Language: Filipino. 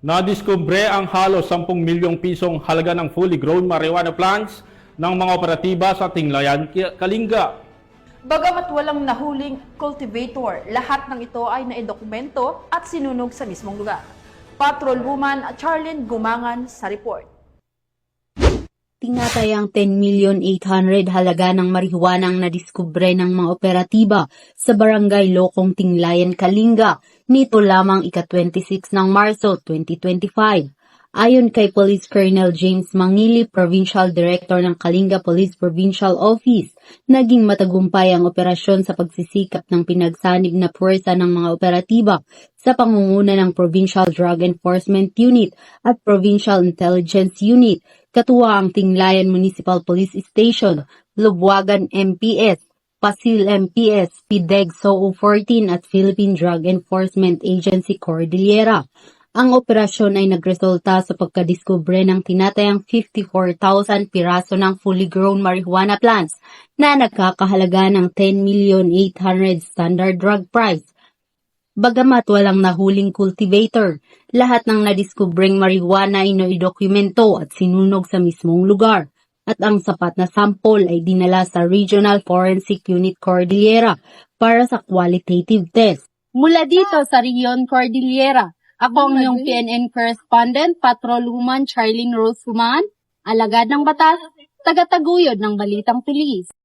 Nadiskubre ang halos 10 milyong pisong halaga ng fully grown marijuana plants ng mga operatiba sa Tinglayan, Kalinga. Bagamat walang nahuling cultivator, lahat ng ito ay naidokumento at sinunog sa mismong lugar. Patrolwoman Charlene Gumangan sa report. Tinatayang 10,800,000 halaga ng marihuana ang nadiskubre ng mga operatiba sa Barangay Lokong Tinglayan, Kalinga, nito lamang ika-26 ng Marso 2025. Ayon kay Police Colonel James Mangili, Provincial Director ng Kalinga Police Provincial Office, naging matagumpay ang operasyon sa pagsisikap ng pinagsanib na puwersa ng mga operatiba sa pangunguna ng Provincial Drug Enforcement Unit at Provincial Intelligence Unit, katuwa ang Tinglayan Municipal Police Station, Lubwagan MPS, Pasil MPS, PDEG SOO 14 at Philippine Drug Enforcement Agency Cordillera. Ang operasyon ay nagresulta sa pagkadiskubre ng tinatayang 54,000 piraso ng fully grown marijuana plants na nagkakahalaga ng 10,800,000 standard drug price. Bagamat walang nahuling cultivator, lahat ng nadiskubreng marijuana ay naidokumento at sinunog sa mismong lugar. At ang sapat na sample ay dinala sa Regional Forensic Unit Cordillera para sa qualitative test. Mula dito sa Region Cordillera, ako ang iyong PNN correspondent, Patrolwoman Charlene Rose Gumangan, alagad ng batas, tagataguyod ng Balitang Pulis.